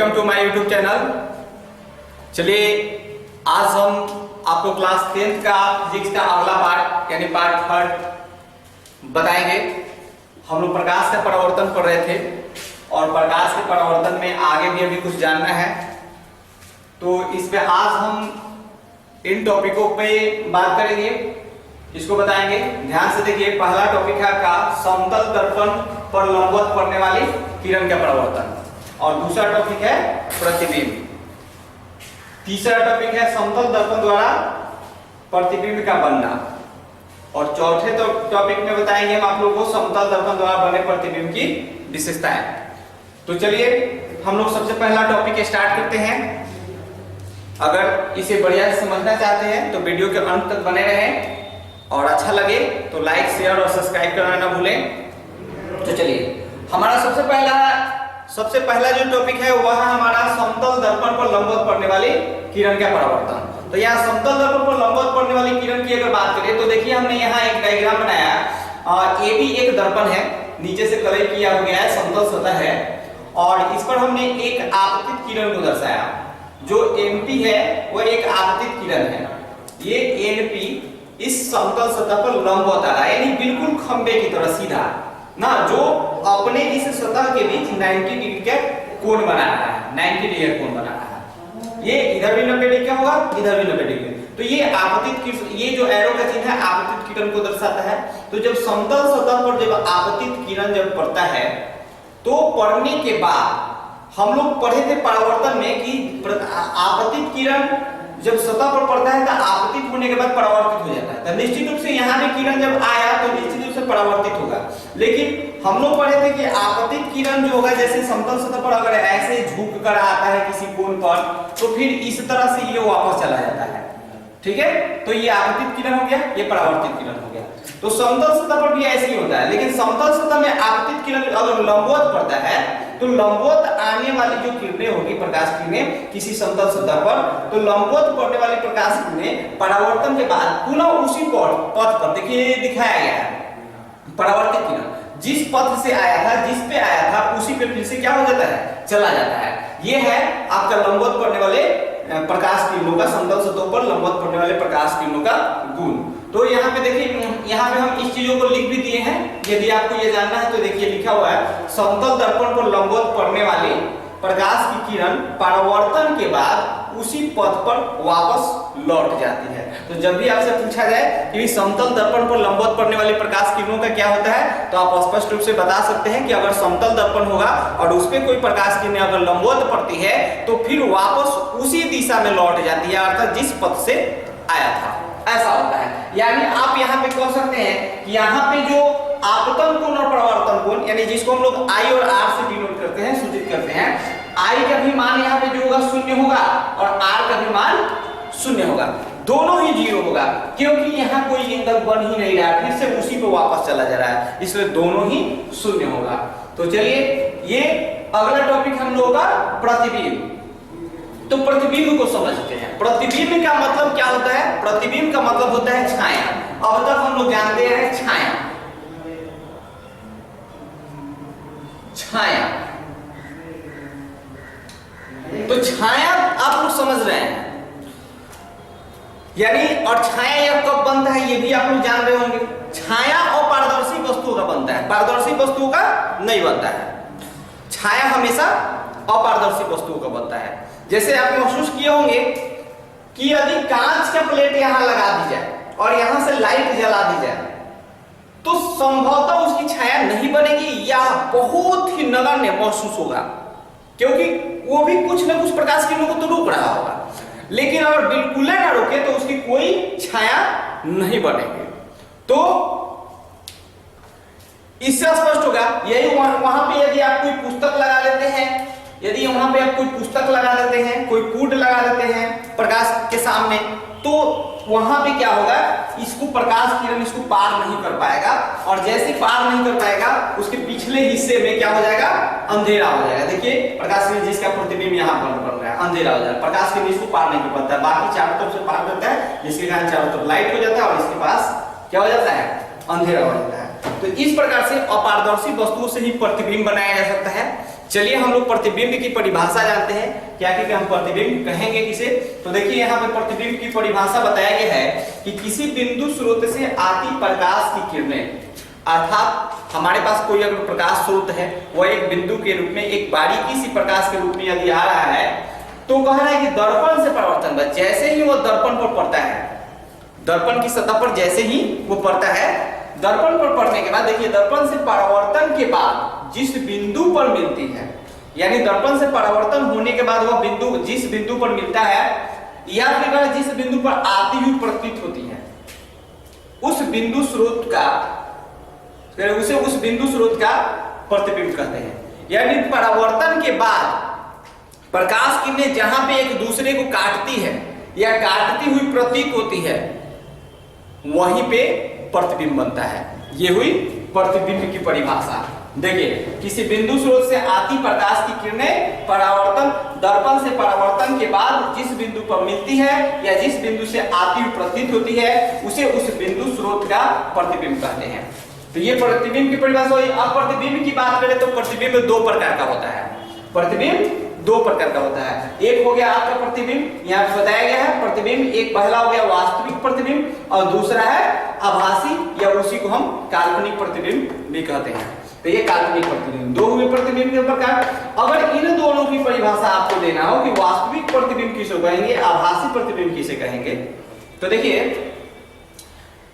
Welcome to my YouTube channel. चलिए आज हम आपको क्लास 10th का फिजिक्स का अगला पार्ट यानी पार्ट थर्ड बताएंगे। हम लोग प्रकाश का परावर्तन पढ़ रहे थे और प्रकाश के परावर्तन में आगे भी अभी कुछ जानना है, तो इस पे आज हम इन टॉपिकों पे बात करेंगे, इसको बताएंगे। ध्यान से देखिए, पहला टॉपिक है आपका समतल दर्पण पर लंबवत पड़ने वाली किरण का परावर्तन, और दूसरा टॉपिक है प्रतिबिंब। तीसरा टॉपिक है समतल दर्पण द्वारा प्रतिबिंब का बनना, और चौथे टॉपिक में बताएंगे हम आप लोगों को समतल दर्पण द्वारा बने प्रतिबिंब की विशेषताएं। तो चलिए हम लोग सबसे पहला टॉपिक स्टार्ट करते हैं। अगर इसे बढ़िया से समझना चाहते हैं तो वीडियो के अंत तक बने रहें, और अच्छा लगे तो लाइक शेयर और सब्सक्राइब करना ना भूलें। तो चलिए हमारा सबसे पहला जो टॉपिक है वह है हमारा समतल दर्पण पर लंबवत पड़ने वाली किरण का परावर्तन। तो यहाँ समतल दर्पण पर लंबवत पड़ने वाली किरण की अगर बात करें तो देखिए हमने यहाँ एक डायग्राम बनाया। ये भी एक दर्पण है, नीचे से कलर किया हो गया है, समतल सतह है, और इस पर हमने एक आपतित किरण को दर्शाया। जो एनपी है वह एक आपतित किरण है। ये एनपी इस समतल सतह पर लंबवत आ रहा है, यानी बिल्कुल खंबे की तरह सीधा ना, जो अपने इस सतह के बीच 90 डिग्री का कोण बना रहा है, 90 डिग्री कोण बना रहा है। ये इधर भी 90 डिग्री का होगा, इधर भी 90 डिग्री। तो ये आपतित, ये जो एरो का चिन्ह है आपतित किरण को दर्शाता है। तो जब समतल सतह पर जब आपतित किरण जब पड़ता है तो पड़ने के बाद हम लोग पढ़े थे परावर्तन में कि आपतित किरण जब सतह पर पड़ता है तो आपतित होने के बाद परावर्तित हो जाता है। तो निश्चित रूप से यहाँ भी किरण जब आया तो निश्चित रूप से परावर्तित होगा। लेकिन हम लोग पढ़े थे कि आपतित किरण जो होगा, जैसे समतल सतह पर अगर ऐसे झुक कर आता है किसी कोण पर, तो फिर इस तरह से ये वापस चला जाता है। ठीक है, तो ये आपतित किरण हो गया, ये परावर्तित किरण हो गया। तो समतल सतह पर भी ऐसे ही होता है, लेकिन समतल सतह में आपतित किरण अगर लंबवत पड़ता है तो लंबवत आने वाली जो किरणें होगी, प्रकाश किरणें किसी समतल सतह पर, तो लंबवत पड़ने वाली प्रकाश किरणें परावर्तन के बाद पुनः उसी पथ पर, देखिए ये दिखाया गया है परावर्तित किरण जिस पथ से आया था, जिस पे आया था उसी पे फिर से क्या हो जाता है, चला जाता है। ये है आपका लंबवत पड़ने वाले प्रकाश किरणों का, समतल सतहों पर लंबवत पड़ने वाले प्रकाश किरणों का गुण। तो यहाँ पे देखिए, यहाँ पे हम इस चीजों को लिख भी दिए हैं, यदि आपको ये जानना है तो देखिए लिखा हुआ है समतल दर्पण पर लंबवत पड़ने वाली प्रकाश की किरण परावर्तन के बाद उसी पथ पर वापस लौट जाती है। तो जब भी आपसे पूछा जाए कि समतल दर्पण पर लंबवत पड़ने वाली प्रकाश किरणों का क्या होता है, तो आप स्पष्ट रूप से बता सकते हैं कि अगर समतल दर्पण होगा और उस पर कोई प्रकाश किरणें अगर लंबवत पड़ती है तो फिर वापस उसी दिशा में लौट जाती है, अर्थात जिस पथ से आया था, ऐसा होता है। यानी आप यहाँ पे कह सकते हैं कि यहाँ पे जो आपतन कोण और परावर्तन कोण, यानी जिसको हम लोग आई और आर से डिनोट करते हैं, सूचित करते हैं, आई का भी मान यहाँ पे जो होगा 0 होगा और आर का भी मान 0 होगा, दोनों ही 0 होगा, क्योंकि यहाँ कोई इंधन बन ही नहीं रहा, फिर से उसी पे वापस चला जा रहा है, इसलिए दोनों ही 0 होगा। तो चलिए ये अगला टॉपिक हम लोगों का प्रतिबिंब। तो प्रतिबिंब को समझते हैं। प्रतिबिंब का मतलब क्या होता है? प्रतिबिंब का मतलब होता है छाया। अब तक हम लोग जानते हैं छाया, छाया। तो छाया आप लोग समझ रहे हैं, यानी, और छाया यह कब बनता है ये भी आप लोग जान रहे होंगे। छाया अपारदर्शी वस्तुओं का बनता है, पारदर्शी वस्तुओं का नहीं बनता है। छाया हमेशा अपारदर्शी वस्तुओं का बनता है। जैसे आप महसूस किए होंगे कि यदि कांच का प्लेट यहां लगा दी जाए और यहां से लाइट जला दी जाए तो संभवतः उसकी छाया नहीं बनेगी या बहुत ही नगण्य महसूस होगा, क्योंकि वो भी कुछ न कुछ प्रकाश किरणों को तो रोक रहा होगा। लेकिन अगर बिल्कुल ना रोके तो उसकी कोई छाया नहीं बनेगी। तो इससे स्पष्ट होगा, यही वहां पे यदि आप कोई पुस्तक लगा लेते हैं, यदि वहां पे आप कोई पुस्तक लगा देते हैं, कोई कूड लगा देते हैं प्रकाश के सामने, तो वहां पे क्या होगा, इसको प्रकाश किरण इसको पार नहीं कर पाएगा, और जैसे पार नहीं कर पाएगा उसके पिछले हिस्से में क्या हो जाएगा, अंधेरा हो जाएगा। देखिए प्रकाश किरण जिसका प्रतिबिंब यहाँ पर बन रहा है, अंधेरा हो जाएगा, प्रकाश किरण इसको पार नहीं कर पाता है, बाकी चारों तरफ से पार करता है, जिसके कारण चारों तरफ लाइट हो जाता है और इसके पास क्या हो जाता है, अंधेरा हो जाता है। तो इस प्रकार से अपारदर्शी वस्तुओं से ही प्रतिबिंब बनाया जा सकता है। चलिए हम लोग प्रतिबिंब की परिभाषा जानते हैं, क्या कि हम प्रतिबिंब कहेंगे किसे। तो देखिए यहाँ पे प्रतिबिंब की परिभाषा बताया गया है कि किसी बिंदु स्रोत से आती प्रकाश की किरणें, अर्थात हमारे पास कोई अगर प्रकाश स्रोत है, वह एक बिंदु के रूप में एक बारीकी सी प्रकाश के रूप में यदि आ रहा है, तो कह रहा है कि दर्पण से परावर्तन, जैसे ही वो दर्पण पर पड़ता है, दर्पण की सतह पर जैसे ही वो पड़ता है, दर्पण पर पड़ने के बाद देखिए दर्पण से परावर्तन के बाद जिस बिंदु पर मिलती है, यानी दर्पण से परावर्तन होने के बाद वह बिंदु जिस बिंदु पर मिलता है या फिर जिस बिंदु पर आती हुई प्रतीत होती है, उस बिंदु स्रोत का, उसे उस बिंदु स्रोत का प्रतिबिंब कहते हैं। यानी परावर्तन के बाद प्रकाश किरणें जहां पे एक दूसरे को काटती है या काटती हुई प्रतीत होती है, वहीं पे प्रतिबिंब बनता है। ये हुई प्रतिबिंब की परिभाषा। देखिए किसी बिंदु स्रोत से आती प्रकाश की किरणें परावर्तन, दर्पण से परावर्तन के बाद जिस बिंदु पर मिलती है या जिस बिंदु से आती हुई प्रतीत होती है, उसे उस बिंदु स्रोत का प्रतिबिंब कहते हैं। तो ये प्रतिबिंब की परिभाषा हुई। अब प्रतिबिंब की बात करें तो प्रतिबिंब दो प्रकार का होता है। प्रतिबिंब दो प्रकार का होता है। एक हो गया आपका प्रतिबिंब, यहाँ पे बताया गया है प्रतिबिंब, एक पहला हो गया वास्तविक प्रतिबिंब और दूसरा है आभासी, या उसी को हम काल्पनिक प्रतिबिंब भी कहते हैं। तो ये काल्पनिक प्रतिबिंब, दो हुए प्रतिबिंब के प्रकार। अगर इन दोनों की परिभाषा आपको देना हो कि वास्तविक प्रतिबिंब किसे कहेंगे, आभासी प्रतिबिंब किसे कहेंगे, तो देखिए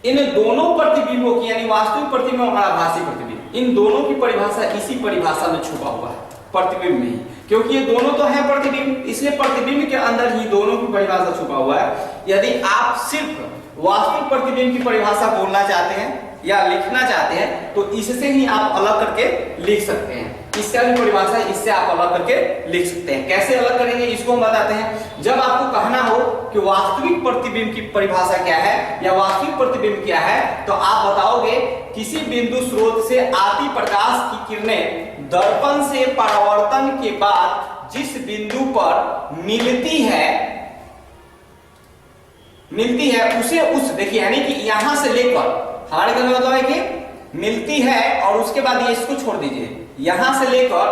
इन दोनों प्रतिबिंबों की, यानी वास्तविक प्रतिबिंब और आभासी प्रतिबिंब, इन दोनों की परिभाषा इसी परिभाषा में छुपा हुआ है, प्रतिबिंब में ही, क्योंकि ये दोनों तो है प्रतिबिंब, इसलिए प्रतिबिंब के अंदर ही दोनों की परिभाषा छुपा हुआ है। यदि आप सिर्फ वास्तविक प्रतिबिंब की परिभाषा बोलना चाहते हैं या लिखना चाहते हैं, तो इससे ही आप अलग करके लिख सकते हैं। इसका भी परिभाषा इससे आप अलग करके लिख सकते हैं। कैसे अलग करेंगे इसको हम बताते हैं। जब आपको कहना हो कि वास्तविक प्रतिबिंब की परिभाषा क्या है या वास्तविक प्रतिबिंब क्या है, तो आप बताओगे किसी बिंदु स्रोत से आती प्रकाश की किरणें दर्पण से परावर्तन के बाद जिस बिंदु पर मिलती है उसे उस, देखिए यानी कि यहां से लेकर, हमारे कहने का मतलब है कि मिलती है और उसके बाद ये इसको छोड़ दीजिए, यहां से लेकर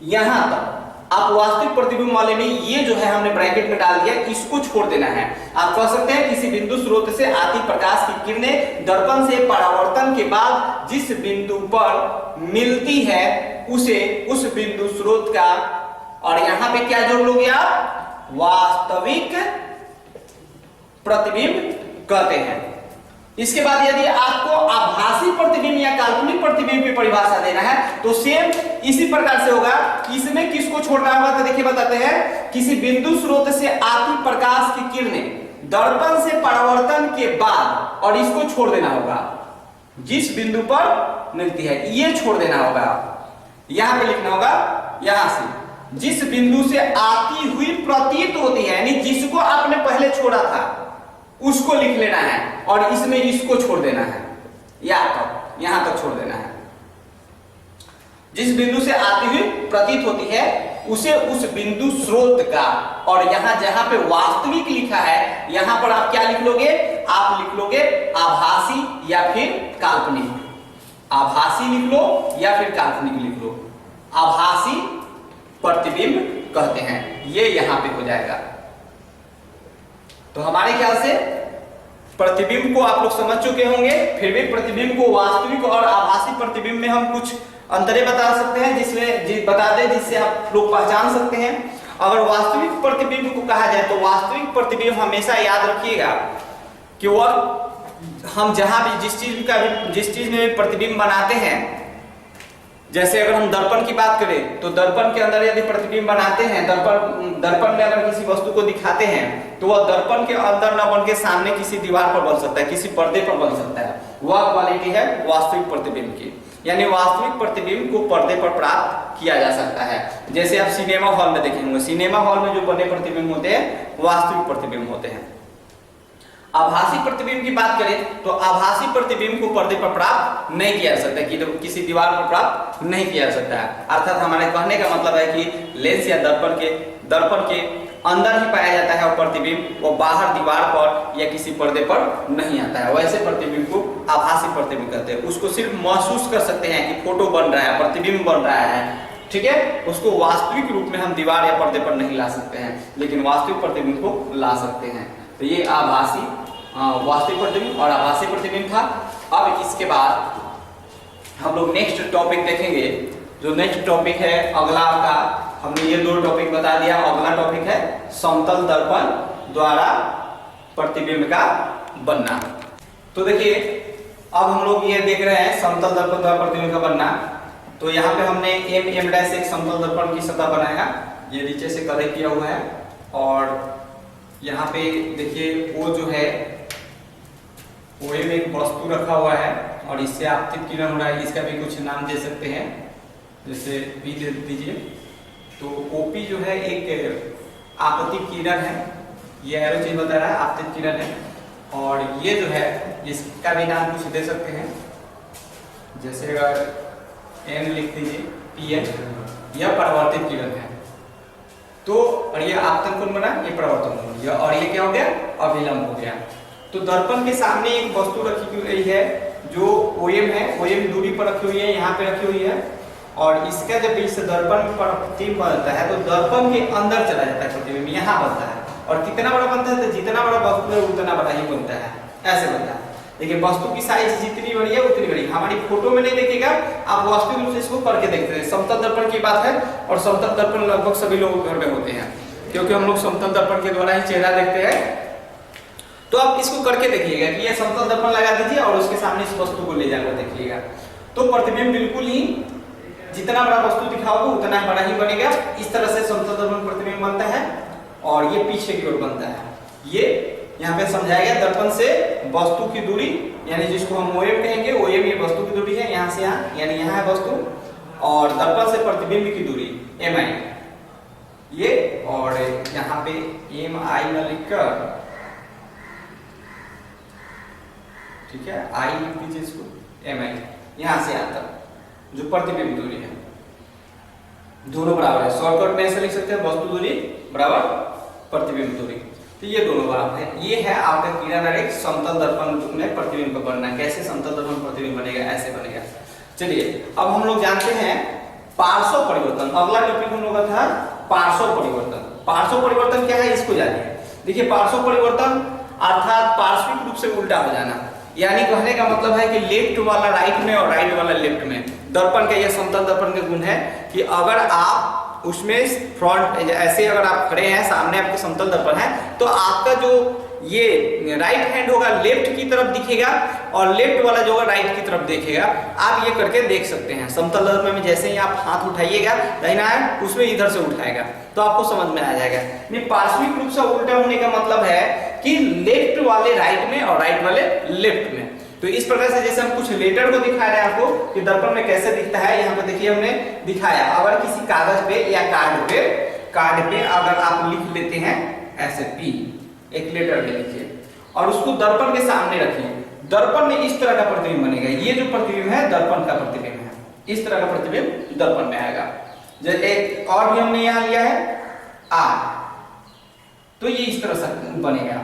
यहां तक आप वास्तविक प्रतिबिंब वाले में ये जो है हमने ब्रैकेट में डाल दिया, इसको छोड़ देना है। आप कह सकते हैं किसी बिंदु स्रोत से आती प्रकाश की किरणें दर्पण से परावर्तन के बाद जिस बिंदु पर मिलती है उसे उस बिंदु स्रोत का, और यहां पे क्या जोड़ लोगे आप, वास्तविक प्रतिबिंब कहते हैं। इसके बाद यदि आपको आभासी प्रतिबिंब या काल्पनिक प्रतिबिंब की परिभाषा देना है, तो सेम इसी प्रकार से होगा। इसमें किसको छोड़ना होगा, तो देखिए बताते हैं, किसी बिंदु स्रोत से आती प्रकाश की किरणें दर्पण से परावर्तन के बाद, और इसको छोड़ देना होगा जिस बिंदु पर मिलती है, ये छोड़ देना होगा, यहां पे लिखना होगा, यहां से जिस बिंदु से आती हुई प्रतीत होती है, यानी जिसको आपने पहले छोड़ा था उसको लिख लेना है, और इसमें इसको छोड़ देना है, यहां तक छोड़ देना है। जिस बिंदु से आती हुई प्रतीत होती है उसे उस बिंदु स्रोत का, और यहां जहां पे वास्तविक लिखा है यहां पर आप क्या लिख लोगे, आप लिख लोगे आभासी या फिर काल्पनिक। आभासी लिख लो या फिर काल्पनिक लिख लो, आभासी प्रतिबिंब कहते हैं, ये यहां पे हो जाएगा। तो हमारे ख्याल से प्रतिबिंब को आप लोग समझ चुके होंगे। फिर भी प्रतिबिंब को वास्तविक और आभासी प्रतिबिंब में हम कुछ अंतरें बता सकते हैं, बता दें जिससे आप लोग पहचान सकते हैं। अगर वास्तविक प्रतिबिंब को कहा जाए तो वास्तविक प्रतिबिंब हमेशा याद रखिएगा कि वह हम जहां भी जिस चीज में प्रतिबिंब बनाते हैं, जैसे अगर हम दर्पण की बात करें तो दर्पण के अंदर यदि प्रतिबिंब बनाते हैं, दर्पण में अगर किसी वस्तु को दिखाते हैं तो वह दर्पण के अंदर न बन के सामने किसी दीवार पर बन सकता है, किसी पर्दे पर बन सकता है। वह क्वालिटी है वास्तविक प्रतिबिंब की, यानी वास्तविक प्रतिबिंब को पर्दे पर प्राप्त किया जा सकता है। जैसे आप सिनेमा हॉल में देखेंगे, सिनेमा हॉल में जो बने प्रतिबिंब होते हैं वास्तविक प्रतिबिंब होते हैं। आभासी प्रतिबिंब की बात करें तो आभासी प्रतिबिंब को पर्दे पर प्राप्त नहीं किया जा सकता, कि तो किसी दीवार पर प्राप्त नहीं किया जा सकता है। अर्थात हमारे कहने का मतलब है कि लेंस या दर्पण के दर्पण के अंदर ही पाया जाता है, और प्रतिबिंब वो बाहर दीवार पर या किसी पर्दे पर नहीं आता है। वैसे प्रतिबिंब को आभासी प्रतिबिंब कहते हैं। उसको सिर्फ महसूस कर सकते हैं कि फोटो बन रहा है, प्रतिबिंब बन रहा है, ठीक है। उसको वास्तविक रूप में हम दीवार या पर्दे पर नहीं ला सकते हैं, लेकिन वास्तविक प्रतिबिंब को ला सकते हैं। तो ये आभासी वास्तविक प्रतिबिंब और आभासी प्रतिबिंब था। अब इसके बाद हम लोग नेक्स्ट टॉपिक देखेंगे। जो नेक्स्ट टॉपिक है अगला आपका, हमने ये 2 टॉपिक बता दिया। अगला टॉपिक है समतल दर्पण द्वारा प्रतिबिंब का बनना। तो देखिए अब हम लोग ये देख रहे हैं समतल दर्पण द्वारा प्रतिबिंब का बनना। तो यहाँ पे हमने m एक समतल दर्पण की सतह बनाया, ये नीचे से कलर किया हुआ है, और यहाँ पे देखिए O जो है OM एक वस्तु रखा हुआ है और इससे आपतित किरण हो रहा है। इसका भी कुछ नाम दे सकते हैं, जैसे P दे दीजिए। तो OP जो है एक आपतित किरण है, ये एरो चीज बता रहा है आपतित किरण है। और ये जो है इसका भी नाम कुछ दे सकते हैं, जैसे अगर N लिख दीजिए PN, यह परावर्तित किरण है। तो और ये आपतन कोण बना, ये परावर्तन कोण, और ये क्या हो गया, अभिलंब हो गया। तो दर्पण के सामने एक वस्तु रखी गई है जो OM है, OM दूरी पर रखी हुई है, यहाँ पे रखी हुई है। और इसका जब इस दर्पण पर प्रतिबिंब बनता है तो दर्पण के अंदर चला जाता है प्रतिबिंब, यहाँ बनता है। और कितना बड़ा बनता है, तो जितना बड़ा वस्तु है उतना बड़ा ही बनता है, ऐसे बनता है। देखिए वस्तु की साइज जितनी बड़ी है उतनी बड़ी, हमारी फोटो में नहीं देखिएगा, आप वास्तविक रूप से इसको करके देखते हैं। समतल दर्पण की बात है, और समतल दर्पण लगभग सभी लोगों के घर में होते हैं, क्योंकि हम लोग समतल दर्पण के द्वारा ही चेहरा देखते हैं। तो आप इसको करके देखिएगा कि ये समतल दर्पण लगा दीजिए और उसके सामने इस वस्तु को ले जाकर देखिएगा, तो प्रतिबिंब बिल्कुल ही जितना बड़ा वस्तु दिखाओगे उतना बड़ा ही बनेगा। इस तरह से समतल दर्पण प्रतिबिंब बनता है, और ये पीछे की ओर बनता है। ये यहाँ पे समझाया गया, दर्पण से वस्तु की दूरी, यानी जिसको हम OM कहेंगे, OM ये वस्तु की दूरी है, यहाँ से यहाँ, यानी यहाँ है वस्तु, और दर्पण से प्रतिबिंब की दूरी MI ये, और यहाँ पे MI न लिखकर, ठीक है, I लिख दीजिए इसको, MI यहाँ से यहाँ तक जो प्रतिबिंब दूरी है, दोनों बराबर है। शॉर्टकट में ऐसे लिख सकते हैं, वस्तु दूरी बराबर प्रतिबिंब दूरी, तो ये दोनों बराबर है। ये है आपका किरण और एक समतल दर्पण में प्रतिबिंब का बनना। कैसे समतल दर्पण प्रतिबिंब बनेगा, ऐसे बनेगा। चलिए अब हम लोग जानते हैं पार्श्व परिवर्तन। अगला टॉपिक हम लोग का था पार्श्व परिवर्तन। पार्श्व परिवर्तन क्या है, इसको जानिए। देखिए पार्श्व परिवर्तन अर्थात पार्श्विक रूप से उल्टा हो जाना, यानी कहने का मतलब है कि लेफ्ट वाला राइट में और राइट वाला लेफ्ट में। दर्पण का यह समतल दर्पण का गुण है कि अगर आप उसमें फ्रंट ऐसे अगर आप खड़े हैं, सामने आपके समतल दर्पण है, तो आपका जो ये राइट हैंड होगा लेफ्ट की तरफ दिखेगा, और लेफ्ट वाला जो होगा राइट की तरफ देखेगा। आप ये करके देख सकते हैं। समतल दर्पण में जैसे ही आप हाथ उठाइएगा, दाहिना है उसमें इधर से उठाएगा, तो आपको समझ में आ जाएगा। नहीं, पार्श्विक रूप से उल्टा होने का मतलब है कि लेफ्ट वाले राइट में और राइट वाले लेफ्ट में। तो इस प्रकार से जैसे हम कुछ लेटर को दिखा रहे हैं आपको कि दर्पण में कैसे दिखता है, यहाँ पे देखिए हमने दिखाया। अगर किसी कागज पे या कार्ड पे अगर आप लिख लेते हैं ऐसे P, एक लेटर ले लीजिए और उसको दर्पण के सामने रखिए, दर्पण में इस तरह का प्रतिबिंब बनेगा। ये जो प्रतिबिंब है दर्पण का प्रतिबिंब है, इस तरह का प्रतिबिंब दर्पण में आएगा। जैसे एक और भी हमने यहाँ लिया है R, तो ये इस तरह से बनेगा,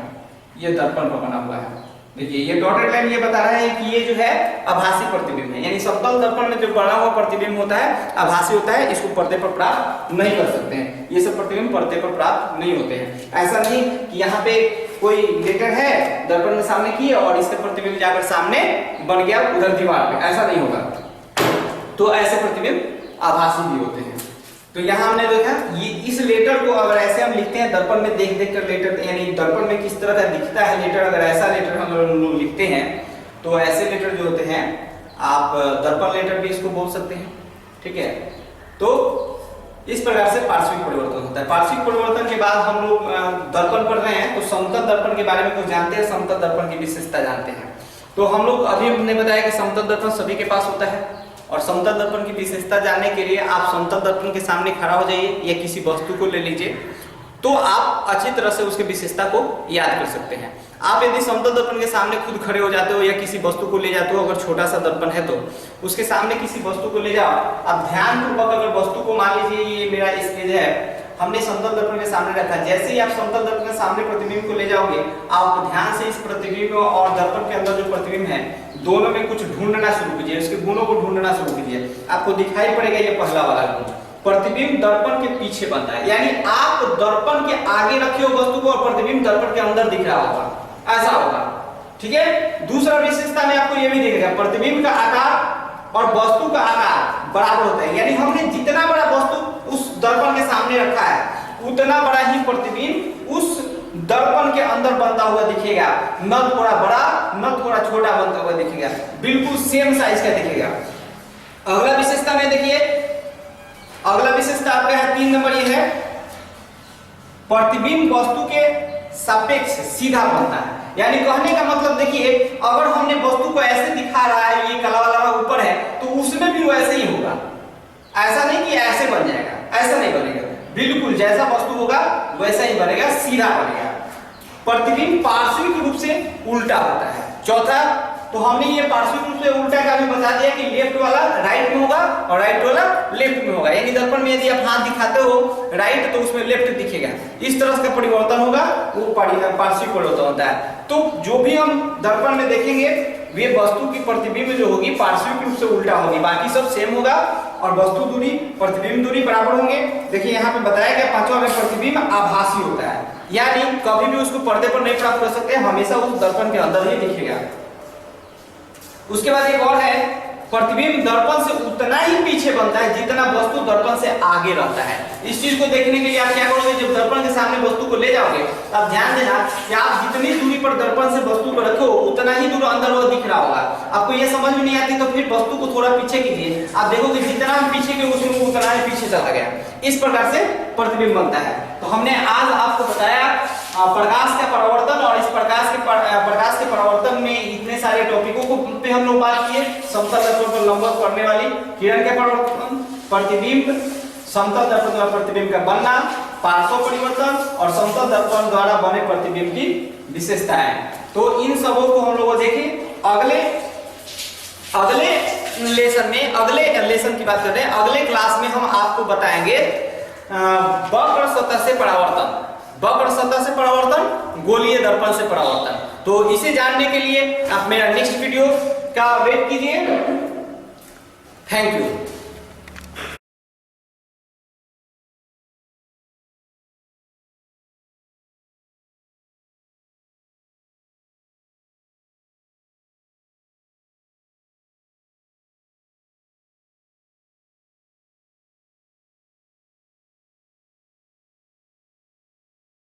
ये दर्पण पर बना हुआ है। देखिए ये डॉटेड लाइन ये बता रहा है कि ये जो है आभासी प्रतिबिंब है, यानी समतल दर्पण में जो बना हुआ प्रतिबिंब होता है आभासी होता है, इसको पर्दे पर प्राप्त नहीं कर सकते हैं। ये सब प्रतिबिंब पर्दे पर प्राप्त नहीं होते हैं। ऐसा नहीं कि यहाँ पे कोई लेटर है दर्पण में सामने किए और इसका प्रतिबिंब जाकर सामने बन गया उधर दीवार पे, ऐसा नहीं होगा। तो ऐसे प्रतिबिंब आभासी भी होते हैं। तो यहाँ हमने देखा ये इस लेटर को अगर ऐसे हम लिखते हैं दर्पण में देख देख कर लेटर, यानी दर्पण में किस तरह का दिखता है लेटर, अगर ऐसा लेटर हम लोग लिखते हैं तो ऐसे लेटर जो होते हैं आप दर्पण लेटर भी इसको बोल सकते हैं, ठीक है। तो इस प्रकार से पार्श्विक परिवर्तन होता है। पार्श्विक परिवर्तन के बाद हम लोग दर्पण पढ़ रहे हैं तो समतल दर्पण के बारे में कुछ जानते हैं, समतल दर्पण की विशेषता जानते हैं। तो हम लोग अभी हमने बताया कि समतल दर्पण सभी के पास होता है, और समतल दर्पण की विशेषता जानने के लिए आप समतल दर्पण के सामने खड़ा हो जाइए या किसी वस्तु को ले लीजिए, तो आप अच्छी तरह से उसकी विशेषता को याद कर सकते हैं। आप यदि समतल दर्पण के सामने खुद खड़े हो जाते हो या किसी वस्तु को ले जाते हो, अगर छोटा सा दर्पण है तो उसके सामने किसी वस्तु को ले जाओ, आप ध्यानपूर्वक अगर वस्तु को मान लीजिए ये मेरा स्केच है, हमने समतल दर्पण के सामने रखा। जैसे ही आप समतल दर्पण के सामने प्रतिबिंब को ले जाओगे, आप ध्यान से इस प्रतिबिंब और दर्पण के अंदर जो प्रतिबिंब है दोनों में कुछ ढूंढना शुरू कीजिए, उसके गुणों को ढूंढना शुरू कीजिए। आपको दिखाई पड़ेगा ये पहला वाला गुण, प्रतिबिंब दर्पण के पीछे बनता है, यानी आप दर्पण के आगे रखे हो वस्तु को और प्रतिबिंब दर्पण के अंदर दिख रहा होगा, ऐसा होगा। ठीक है। दूसरा विशेषता में आपको ये भी दिखेगा, प्रतिबिंब का आकार और वस्तु का आकार बराबर होता है, यानी हमने जितना बड़ा वस्तु उस दर्पण के सामने रखा है उतना बड़ा ही प्रतिबिंब उस दर्पण के अंदर बनता हुआ दिखेगा, न थोड़ा बड़ा न थोड़ा छोटा बनता हुआ दिखेगा, बिल्कुल सेम साइज का दिखेगा। अगला विशेषता में देखिए, अगला विशेषता आपका है 3 नंबर, ये है प्रतिबिंब वस्तु के सापेक्ष सीधा बनता है। यानी कहने का मतलब देखिए, अगर हमने वस्तु को ऐसे दिखा रहा है, ये काला वाला ऊपर है, तो उसमें भी वैसे ही होगा, ऐसा नहीं कि ऐसे बन जाएगा, ऐसा नहीं बनेगा, बिल्कुल जैसा वस्तु होगा वैसा ही बनेगा, सीधा बनेगा। प्रतिबिंब पार्श्विक रूप से उल्टा होता है। चौथा, तो हमने ये पार्श्विक रूप से उल्टा का भी बता दिया कि लेफ्ट वाला राइट में होगा और राइट वाला लेफ्ट में होगा, यानी दर्पण में यदि आप हाथ दिखाते हो राइट तो उसमें लेफ्ट दिखेगा, इस तरह का परिवर्तन होगा, वो पार्श्विक परिवर्तन होता है। तो जो भी हम दर्पण में देखेंगे वे वस्तु की प्रतिबिंब जो होगी पार्श्विक रूप से उल्टा होगी, बाकी सब सेम होगा और वस्तु दूरी प्रतिबिंब दूरी बराबर होंगे। देखिए यहाँ पे बताया गया पांचवा में प्रतिबिंब आभासी होता है, यानी कभी भी उसको पर्दे पर नहीं प्राप्त कर सकते, हमेशा उस दर्पण के अंदर ही दिखेगा। उसके बाद एक और है, प्रतिबिंब दर्पण से उतना ही पीछे बनता है जितना वस्तु दर्पण से आगे रहता है। इस चीज को देखने के लिए आप क्या करोगे, जब दर्पण के सामने वस्तु को ले जाओगे आप ध्यान देना कि आप जितनी दूरी पर दर्पण से वस्तु को रखो उतना ही दूर अंदर वो दिख रहा होगा। आपको ये समझ में नहीं आती तो फिर वस्तु को थोड़ा पीछे कीजिए, आप देखोगे जितना हम पीछे के उसमें उतना ही पीछे चला गया। इस प्रकार से प्रतिबिंब बनता है। तो हमने आज आपको बताया प्रकाश का परावर्तन, और इस प्रकाश के परावर्तन में इतने सारे टॉपिकों को पे हम लोग बात किए। समतल दर्पण पर लंबवत पड़ने वाली किरण के परावर्तन, प्रतिबिंब, समतल दर्पण द्वारा प्रतिबिंब का बनना, पार्श्व परिवर्तन और समतल दर्पण द्वारा बने प्रतिबिंब की विशेषताएं। तो इन सबों को हम लोग देखें। अगले लेसन की बात करते हैं। अगले क्लास में हम आपको बताएंगे वक्र सतह से परावर्तन, वक्र सतह से परावर्तन, गोलीय दर्पण से परावर्तन। तो इसे जानने के लिए आप मेरा नेक्स्ट वीडियो का वेट कीजिए। Thank you.